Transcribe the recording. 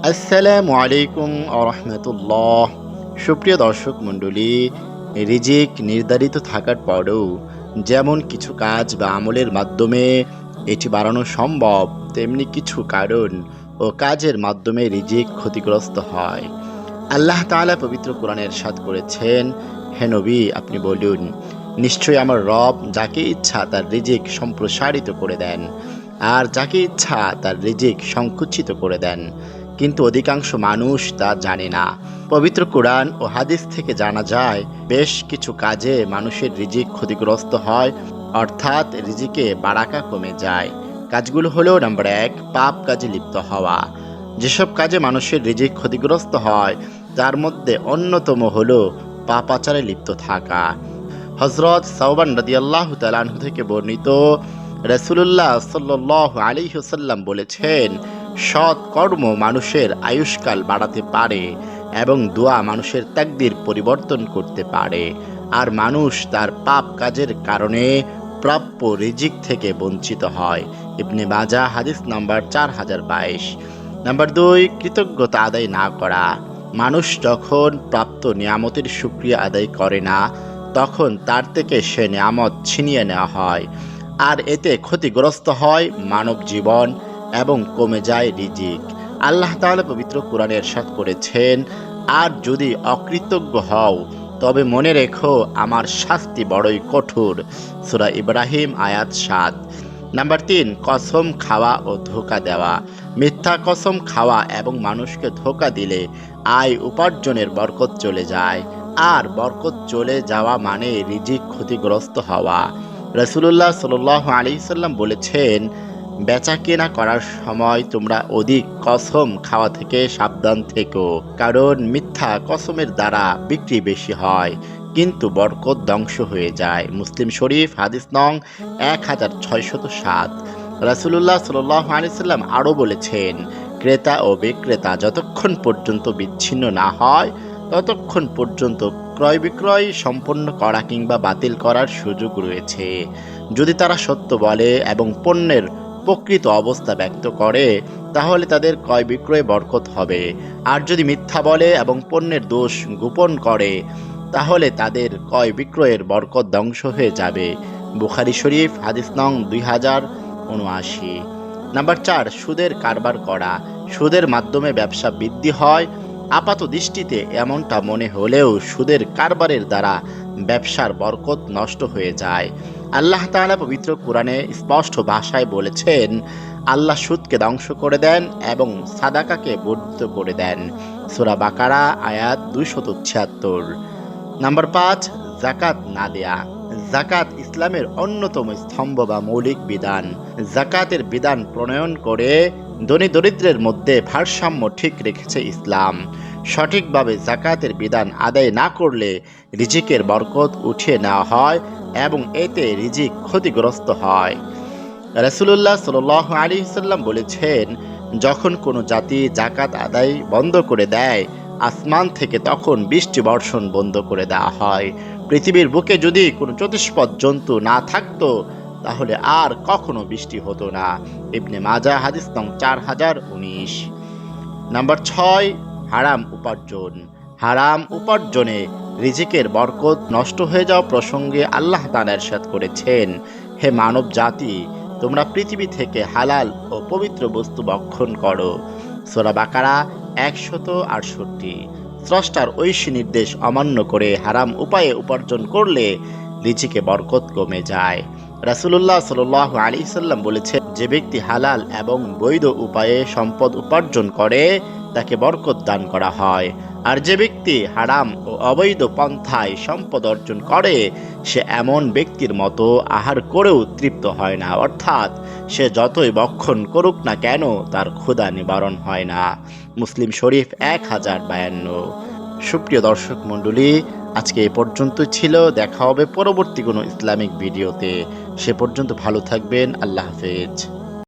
আসসালামু আলাইকুম আরহামতুল্লাহ। সুপ্রিয় দর্শক মণ্ডলী, রিজিক নির্ধারিত থাকার পরেও যেমন কিছু কাজ বা আমলের মাধ্যমে এটি বাড়ানো সম্ভব, তেমনি কিছু কারণ ও কাজের মাধ্যমে রিজিক ক্ষতিগ্রস্ত হয়। আল্লাহ তাআলা পবিত্র কোরআনে ইরশাদ করেছেন, হে নবী, আপনি বলুন, নিশ্চয়ই আমার রব যাকে ইচ্ছা তার রিজিক সম্প্রসারিত করে দেন, আর যাকে ইচ্ছা তার রিজিক সংকুচিত করে দেন, কিন্তু অধিকাংশ মানুষ তা জানে না। পবিত্র কোরআন ও হাদিস থেকে জানা যায়, বেশ কিছু কাজে মানুষের রিজিক ক্ষতিগ্রস্ত হয়, অর্থাৎ রিজিকে বারাকা কমে যায়। কাজগুলো হলো, নাম্বার 1, পাপ কাজে লিপ্ত হওয়া। যেসব কাজে মানুষের রিজিক ক্ষতিগ্রস্ত হয় তার মধ্যে অন্যতম হলো পাপাচারে লিপ্ত থাকা। হযরত সাওবান রাদিয়াল্লাহু তাআলা আনহু থেকে বর্ণিত, রাসূলুল্লাহ সাল্লাল্লাহু আলাইহি ওয়াসাল্লাম বলেছেন, সৎ কর্ম মানুষের আয়ুষ্কাল বাড়াতে পারে এবং দোয়া মানুষের তাকদীর পরিবর্তন করতে পারে, আর মানুষ তার পাপ কাজের কারণে প্রাপ্য রিজিক থেকে বঞ্চিত হয়। ইবনে মাজাহ, হাদিস নাম্বার 4022। নাম্বার 2, কৃতজ্ঞতা আদায় না করা। মানুষ যখন প্রাপ্ত নিয়ামতের শুকরিয়া আদায় করে না, তখন তার থেকে সে নিয়ামত ছিনিয়ে নেওয়া হয়, আর এতে ক্ষতিগ্রস্ত হয় মানব জীবন এবং কমে যায় রিজিক। আল্লাহ তাআলা পবিত্র কোরআনে ইরশাদ করেছেন, আর যদি অকৃতজ্ঞ হও তবে মনে রেখো আমার শাস্তি বড়ই কঠোর। সূরা ইব্রাহিম, আয়াত 7। নাম্বার 3, কসম খাওয়া ও ধোঁকা দেওয়া। মিথ্যা কসম খাওয়া এবং মানুষকে ধোঁকা দিলে আয় উপার্জনের বরকত চলে যায়, আর বরকত চলে যাওয়া মানে রিজিক ক্ষতিগ্রস্ত হওয়া। রাসূলুল্লাহ সাল্লাল্লাহু আলাইহি সাল্লাম বলেছেন, বেচা কেনা করার সময় তোমরা অধিক কসম খাওয়া থেকে সাবধান থেকো, কারণ মিথ্যা কসমের দ্বারা বিক্রি বেশি হয় কিন্তু বরকত ধ্বংস হয়ে যায়। মুসলিম শরীফ, হাদিস নং 1607। রাসূলুল্লাহ সাল্লাল্লাহু আলাইহি সাল্লাম আরও বলেছেন, ক্রেতা ও বিক্রেতা যতক্ষণ পর্যন্ত বিচ্ছিন্ন না হয় ততক্ষণ পর্যন্ত ক্রয় বিক্রয় সম্পন্ন করা কিংবা বাতিল করার সুযোগ রয়েছে। যদি তারা সত্য বলে এবং পণ্যের প্রকৃত অবস্থা ব্যক্ত করে, তাহলে তাদের ক্রয় বিক্রয়ে বরকত হবে, আর যদি মিথ্যা বলে এবং পণ্যের দোষ গোপন করে, তাহলে তাদের ক্রয় বিক্রয়ের বরকত ধ্বংস হয়ে যাবে। বুখারী শরীফ, হাদিস নং 2079। নাম্বার 4, সুদের কারবার করা। সুদের মাধ্যমে ব্যবসা বৃদ্ধি হয়। আপাত দৃষ্টিতে এমনটা মনে হলেও সুদের কারবারের দ্বারা ব্যবসার বরকত নষ্ট হয়ে যায়। আল্লাহ তাআলা পবিত্র কোরআনে স্পষ্ট ভাষায় বলেছেন, আল্লাহ সুদকে ধ্বংস করে দেন এবং সাদাকাকে বর্ধিত করে দেন। সূরা বাকারা, আয়াত 276। নাম্বার 5, যাকাত না দেয়া। যাকাত ইসলামের অন্যতম স্তম্ভ বা মৌলিক বিধান। যাকাতের বিধান প্রণয়ন করে ধনী দরিদ্রের মধ্যে ভারসাম্য ঠিক রেখেছে ইসলাম। সঠিকভাবে যাকাতের বিধান আদায় না করলে রিজিকের বরকত উঠিয়ে নেওয়া হয় এবং এতে রিজিক ক্ষতিগ্রস্ত হয়। রাসূলুল্লাহ সাল্লাল্লাহু আলাইহি সাল্লাম বলেছেন, যখন কোনো জাতি যাকাত আদায় বন্ধ করে দেয়, আসমান থেকে তখন বৃষ্টি বর্ষণ বন্ধ করে দেওয়া হয়। পৃথিবীর বুকে যদি কোনো চতুষ্পদ জন্তু না থাকতো, তাহলে আর কখনো বৃষ্টি হতো না। ইবনে মাজাহ, হাদিস নং 4019। নাম্বার 6, হারাম উপার্জন। হারাম উপার্জনে রিজিকের বরকত নষ্ট হয়ে যাওয়া প্রসঙ্গে আল্লাহ তাআলা ইরশাদ করেছেন, হে মানব জাতি, তোমরা পৃথিবী থেকে হালাল ও পবিত্র বস্তু ভক্ষণ করো। সূরা বাকারা, 168। স্রষ্টার ঐশী নির্দেশ অমান্য করে হারাম উপায়ে উপার্জন করলে রিজিকে বরকত কমে যায়। রাসূলুল্লাহ সাল্লাল্লাহু আলাইহি সাল্লাম বলেছেন, যে ব্যক্তি হালাল এবং বৈধ উপায়ে সম্পদ উপার্জন করে তাকে বরকত দান করা হয়, আর যে ব্যক্তি হারাম ও অবৈধ পন্থায় সম্পদ অর্জন করে সে এমন ব্যক্তির মতো আহার করেও তৃপ্ত হয় না, অর্থাৎ সে যতই ভক্ষণ করুক না কেন তার ক্ষুধা নিবারণ হয় না। মুসলিম শরীফ, 1052। সুপ্রিয় দর্শক মণ্ডলী, আজকে এ পর্যন্ত ছিল। দেখা হবে পরবর্তী কোনো ইসলামিক ভিডিওতে। সে পর্যন্ত ভালো থাকবেন। আল্লাহ হাফেজ।